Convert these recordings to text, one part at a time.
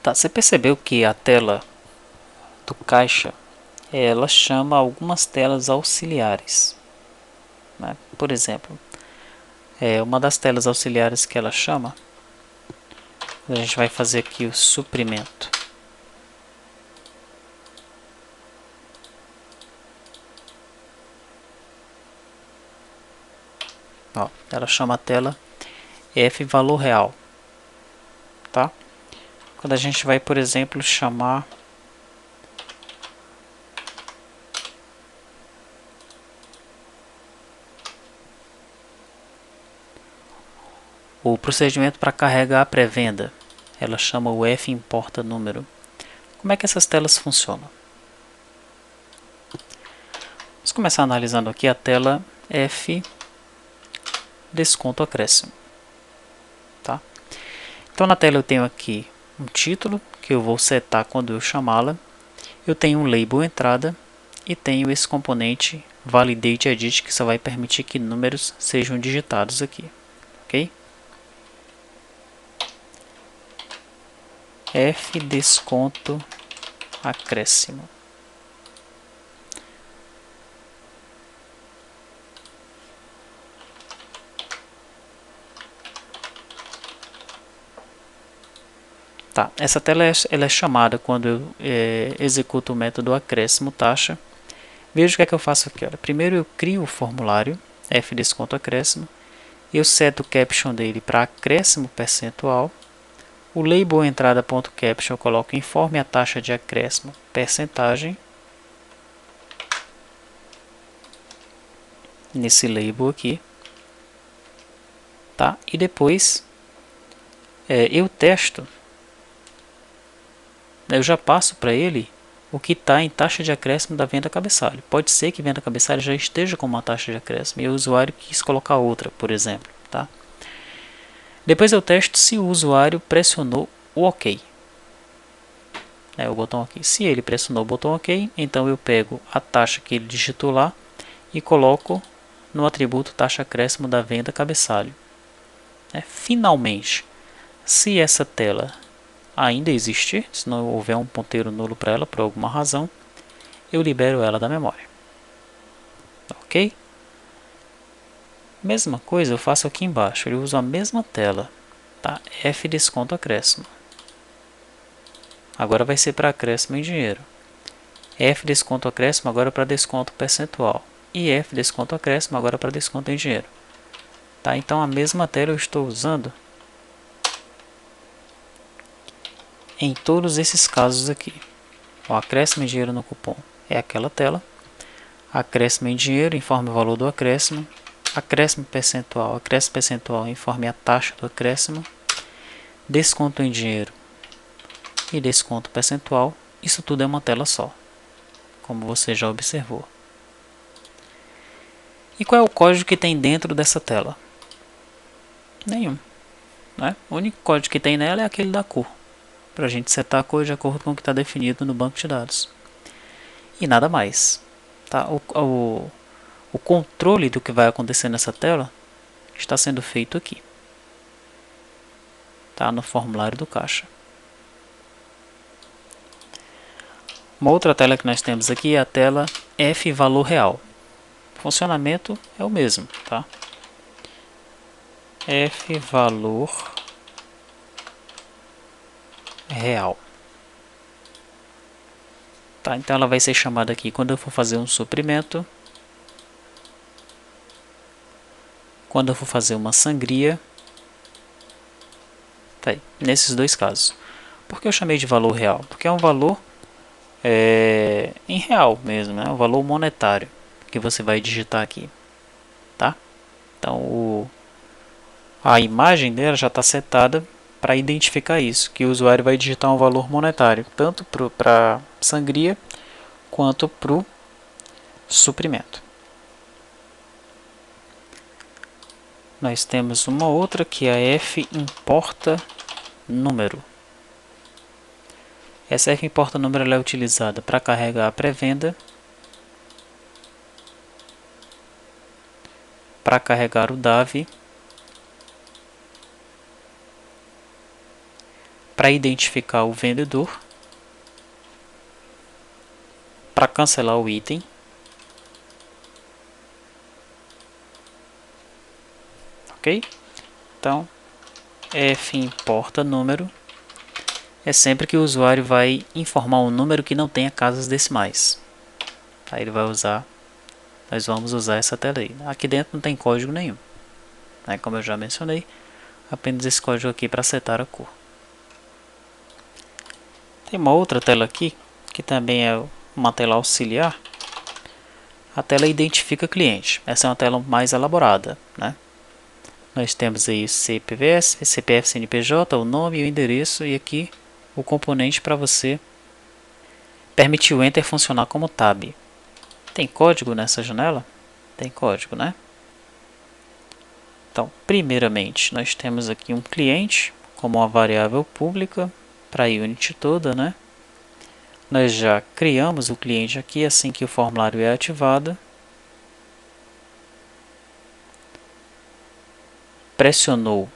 Tá, você percebeu que a tela do caixa, ela chama algumas telas auxiliares, né? Por exemplo, uma das telas auxiliares que ela chama, a gente vai fazer aqui o suprimento. Ó, ela chama a tela F valor real, tá? Quando a gente vai, por exemplo, chamar o procedimento para carregar a pré-venda, ela chama o F importa número. Como é que essas telas funcionam? Vamos começar analisando aqui a tela F desconto acréscimo, tá? Então na tela eu tenho aqui um título que eu vou setar quando eu chamá-la. Eu tenho um label entrada e tenho esse componente validate edit que só vai permitir que números sejam digitados aqui, ok? F desconto acréscimo. Tá, essa tela ela é chamada quando eu executo o método acréscimo taxa. Veja o que é que eu faço aqui. Olha. Primeiro eu crio o formulário F desconto acréscimo. Eu seto o caption dele para acréscimo percentual. O label entrada.caption eu coloco informe a taxa de acréscimo percentagem. Nesse label aqui. Tá? E depois eu testo. Eu já passo para ele o que está em taxa de acréscimo da venda cabeçalho. Pode ser que venda cabeçalho já esteja com uma taxa de acréscimo e o usuário quis colocar outra, por exemplo. Tá? Depois eu testo se o usuário pressionou o OK. O botão OK. Se ele pressionou o botão OK, então eu pego a taxa que ele digitou lá e coloco no atributo taxa acréscimo da venda cabeçalho. Finalmente, se essa tela ainda existir, se não houver um ponteiro nulo para ela por alguma razão, eu libero ela da memória. Ok? Mesma coisa eu faço aqui embaixo, eu uso a mesma tela, tá? F desconto acréscimo. Agora vai ser para acréscimo em dinheiro. F desconto acréscimo agora para desconto percentual. E F desconto acréscimo agora para desconto em dinheiro. Tá? Então a mesma tela eu estou usando em todos esses casos aqui. O acréscimo em dinheiro no cupom é aquela tela. Acréscimo em dinheiro informe o valor do acréscimo. Acréscimo percentual informe a taxa do acréscimo. Desconto em dinheiro e desconto percentual. Isso tudo é uma tela só, como você já observou. E qual é o código que tem dentro dessa tela? Nenhum. Né? O único código que tem nela é aquele da cor, para a gente setar a cor de acordo com o que está definido no banco de dados. E nada mais. Tá? O controle do que vai acontecer nessa tela está sendo feito aqui, tá? No formulário do caixa. Uma outra tela que nós temos aqui é a tela F valor real. O funcionamento é o mesmo, tá? F valor real. Tá, então ela vai ser chamada aqui quando eu for fazer um suprimento, quando eu for fazer uma sangria. Tá aí, nesses dois casos. Por que eu chamei de valor real? Porque é um valor em real mesmo, né? Um valor monetário que você vai digitar aqui, tá? Então a imagem dela já está setada para identificar isso, que o usuário vai digitar um valor monetário, tanto para sangria quanto para o suprimento. Nós temos uma outra que é a F importa número. Essa F importa número ela é utilizada para carregar a pré-venda, para carregar o DAV, para identificar o vendedor, para cancelar o item, ok? Então, f importa número é sempre que o usuário vai informar um número que não tenha casas decimais. Aí ele vai usar, nós vamos usar essa tela aí. Aqui dentro não tem código nenhum, né? Como eu já mencionei, apenas esse código aqui para setar a cor. Tem uma outra tela aqui, que também é uma tela auxiliar. A tela identifica cliente. Essa é uma tela mais elaborada, né? Nós temos aí o CPF, CNPJ, o nome e o endereço, e aqui o componente para você permitir o Enter funcionar como Tab. Tem código nessa janela? Tem código, né? Então, primeiramente, nós temos aqui um cliente como uma variável pública para a Unity toda, né? Nós já criamos o cliente aqui assim que o formulário é ativado. Pressionou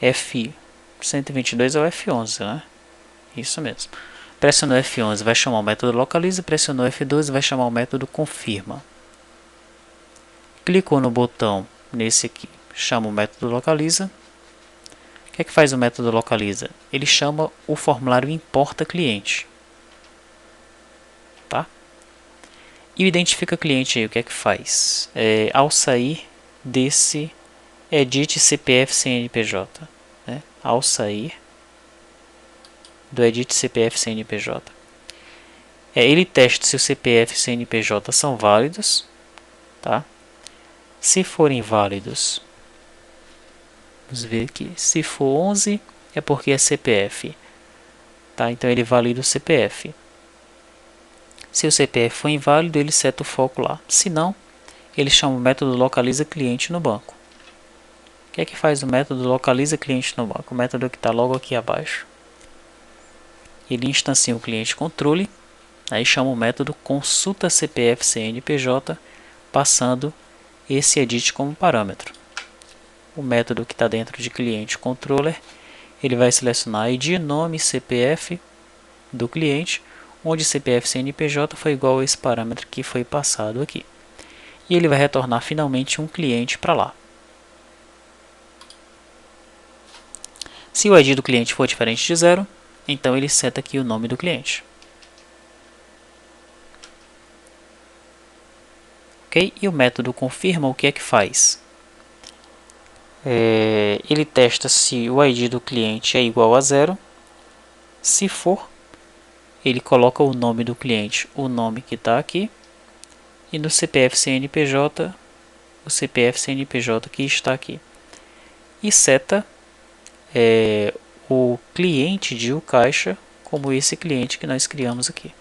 F122 ou F11, né? Isso mesmo. Pressionou F11, vai chamar o método localiza. Pressionou F12, vai chamar o método confirma. Clicou no botão nesse aqui, chama o método localiza. O que é que faz o método localiza? Ele chama o formulário importa cliente. Tá? E o identifica cliente aí, o que é que faz? Ao sair desse edit CPF CNPJ, né? Ao sair do edit CPF CNPJ, ele testa se o CPF e CNPJ são válidos, tá? Se forem válidos, vamos ver aqui, se for 11 é porque é CPF, tá? Então ele valida o CPF. Se o CPF for inválido, ele seta o foco lá. Se não, ele chama o método localiza cliente no banco. O que é que faz o método localiza cliente no banco? O método que está logo aqui abaixo. Ele instancia o cliente controle, aí chama o método consulta CPF CNPJ, passando esse edit como parâmetro. O método que está dentro de cliente controller, ele vai selecionar ID, nome, CPF do cliente, onde CPF CNPJ foi igual a esse parâmetro que foi passado aqui. E ele vai retornar finalmente um cliente para lá. Se o ID do cliente for diferente de 0, então ele seta aqui o nome do cliente. Ok? E o método confirma o que é que faz? Ele testa se o ID do cliente é igual a 0. Se for, ele coloca o nome do cliente, o nome que está aqui, e no CPF CNPJ, o CPF CNPJ que está aqui. E seta o cliente de o caixa como esse cliente que nós criamos aqui.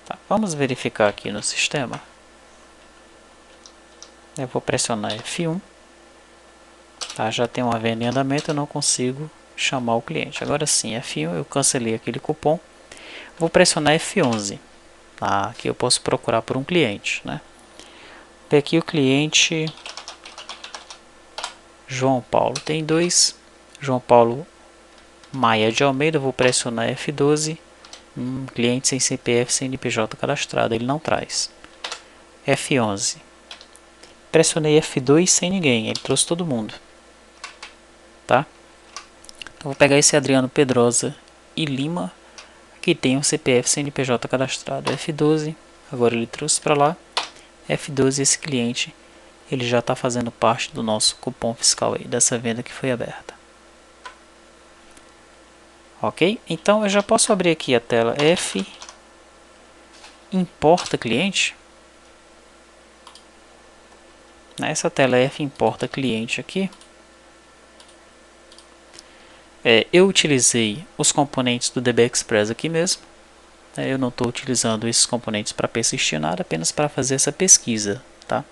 Tá, vamos verificar aqui no sistema. Eu vou pressionar F1. Tá, já tem uma venda em andamento, eu não consigo chamar o cliente. Agora sim, F1, eu cancelei aquele cupom. Vou pressionar F11. Tá, aqui eu posso procurar por um cliente, né? Aqui o cliente João Paulo. Tem dois. João Paulo Maia de Almeida. Vou pressionar F12. Cliente sem CPF CNPJ cadastrado. Ele não traz. F11. Pressionei F2 sem ninguém. Ele trouxe todo mundo. Tá? Então vou pegar esse Adriano Pedrosa e Lima, que tem um CPF CNPJ cadastrado. F12. Agora ele trouxe para lá. F12, esse cliente, ele já está fazendo parte do nosso cupom fiscal aí, dessa venda que foi aberta. Ok? Então eu já posso abrir aqui a tela F importa cliente. Nessa tela F importa cliente aqui, eu utilizei os componentes do DB Express aqui mesmo. Eu não estou utilizando esses componentes para persistir nada, apenas para fazer essa pesquisa, tá?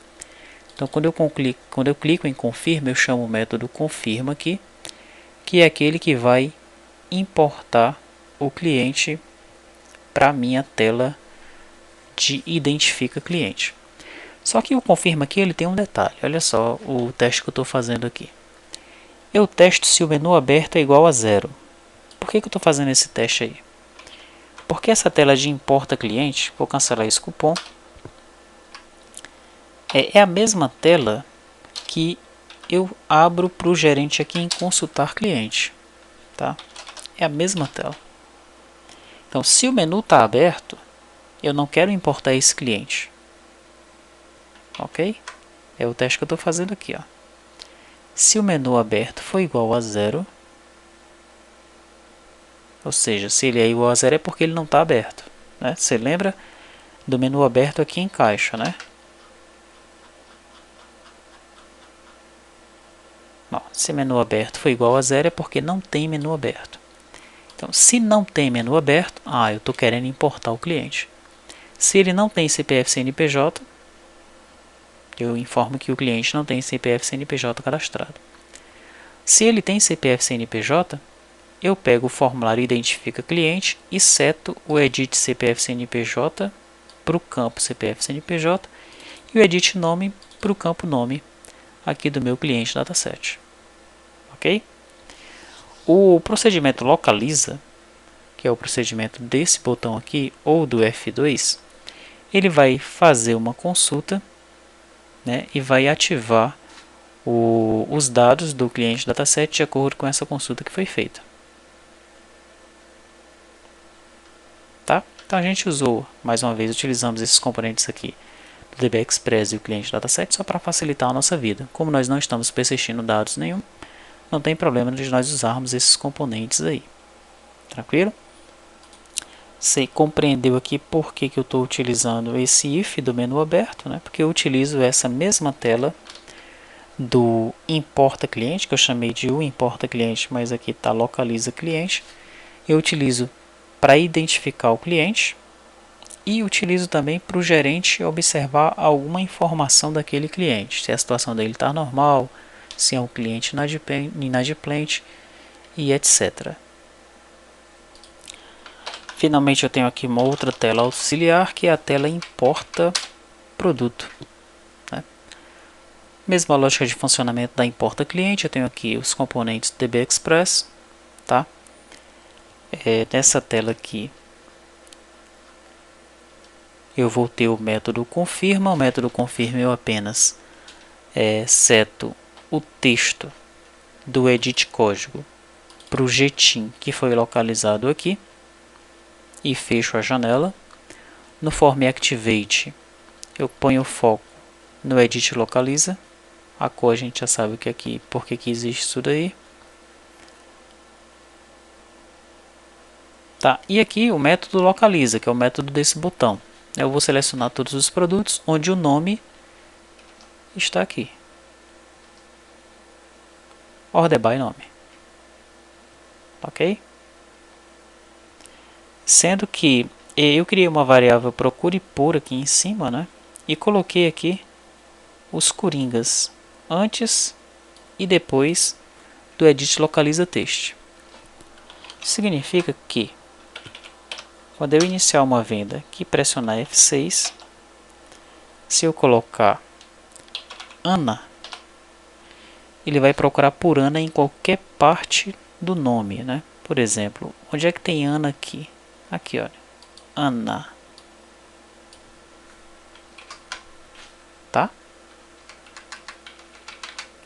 Então quando eu clico em confirma, eu chamo o método confirma aqui, que é aquele que vai importar o cliente para a minha tela de identifica cliente. Só que o confirma aqui ele tem um detalhe. Olha só o teste que eu estou fazendo aqui. eu testo se o menu aberto é igual a 0. Por que eu estou fazendo esse teste aí? Porque essa tela de importa cliente, vou cancelar esse cupom, é a mesma tela que eu abro para o gerente aqui em consultar cliente, tá? É a mesma tela. Então, se o menu está aberto, eu não quero importar esse cliente, ok? É o teste que eu estou fazendo aqui, ó. Se o menu aberto for igual a 0, ou seja, se ele é igual a 0 é porque ele não está aberto, né? Você lembra do menu aberto aqui em caixa, né? Bom, se menu aberto for igual a 0 é porque não tem menu aberto. Então, se não tem menu aberto, eu estou querendo importar o cliente. Se ele não tem CPF CNPJ, eu informo que o cliente não tem CPF CNPJ cadastrado. Se ele tem CPF CNPJ, eu pego o formulário Identifica Cliente e seto o Edit CPF CNPJ para o campo CPF CNPJ e o Edit Nome para o campo Nome aqui do meu cliente dataset. Ok? O procedimento Localiza, que é o procedimento desse botão aqui ou do F2, ele vai fazer uma consulta, né, e vai ativar os dados do cliente dataset de acordo com essa consulta que foi feita. Tá? Então a gente usou, mais uma vez, utilizamos esses componentes aqui do DB Express e o cliente dataset só para facilitar a nossa vida. Como nós não estamos persistindo dados nenhum, não tem problema de nós usarmos esses componentes aí. Tranquilo? Você compreendeu aqui por que eu estou utilizando esse if do menu aberto, né? Porque eu utilizo essa mesma tela do importa cliente, que eu chamei de o importa cliente, mas aqui está localiza cliente. Eu utilizo para identificar o cliente e utilizo também para o gerente observar alguma informação daquele cliente, se a situação dele está normal, se é um cliente inadimplente e etc. Finalmente eu tenho aqui uma outra tela auxiliar, que é a tela importa produto. Né? Mesma lógica de funcionamento da importa cliente, eu tenho aqui os componentes DB Express. Tá? Nessa tela aqui eu vou ter o método confirma. O método confirma eu apenas seto o texto do edit código para o GTIM que foi localizado aqui e fecho a janela. No Form Activate eu ponho o foco no Edit Localiza. A cor a gente já sabe que aqui, porque que existe isso daí. Tá? E aqui o método Localiza, que é o método desse botão. Eu vou selecionar todos os produtos onde o nome está aqui. Order by nome. Ok? Sendo que eu criei uma variável procure por aqui em cima, né? E coloquei aqui os coringas antes e depois do edit localiza texto. Significa que quando eu iniciar uma venda que pressionar F6, se eu colocar Ana, ele vai procurar por Ana em qualquer parte do nome, né? Por exemplo, onde é que tem Ana aqui? Aqui, olha, Ana. Tá?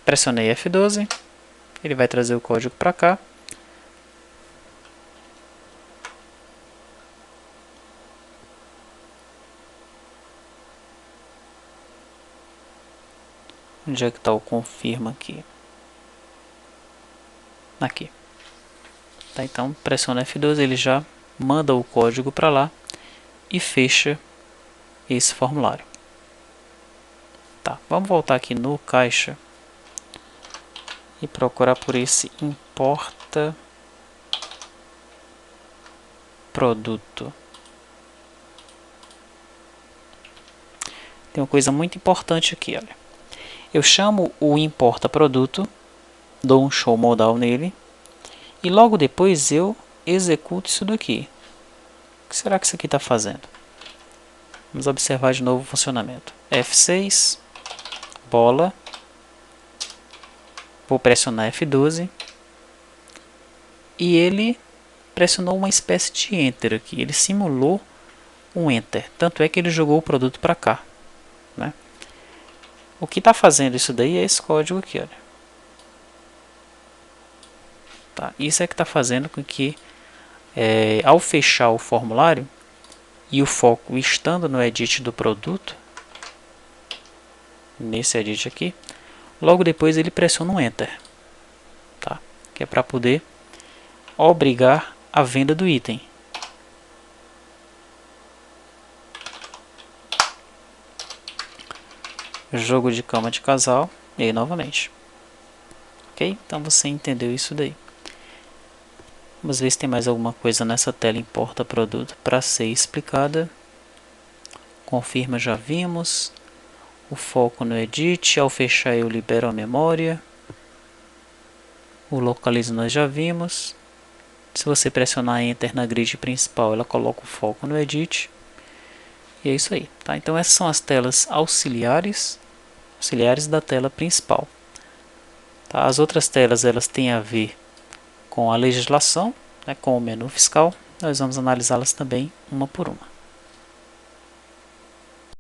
Pressionei F12, ele vai trazer o código para cá. Onde é que está o confirma aqui? Aqui. Tá, então pressiona F12, ele já manda o código para lá e fecha esse formulário. Tá, vamos voltar aqui no caixa e procurar por esse importa produto. Tem uma coisa muito importante aqui, olha. Eu chamo o importa produto, dou um show modal nele e logo depois eu executo isso daqui. O que será que isso aqui está fazendo? Vamos observar de novo o funcionamento. F6, bola, Vou pressionar F12 e ele pressionou uma espécie de Enter aqui. Ele simulou um Enter, tanto é que ele jogou o produto para cá, né? O que está fazendo isso daí é esse código aqui, olha. Tá? Isso é que está fazendo com que, ao fechar o formulário e o foco estando no edit do produto, nesse edit aqui, logo depois ele pressiona um Enter, tá? Que é para poder obrigar a venda do item. Jogo de cama de casal, e aí novamente. Ok? Então você entendeu isso daí. Vamos ver se tem mais alguma coisa nessa tela importa produto para ser explicada. Confirma, já vimos. O foco no edit, ao fechar eu libero a memória. O localiza nós já vimos. Se você pressionar Enter na grid principal, ela coloca o foco no edit. E é isso aí, tá? Então essas são as telas auxiliares da tela principal. Tá? As outras telas elas têm a ver com a legislação, né, com o menu fiscal. Nós vamos analisá-las também uma por uma.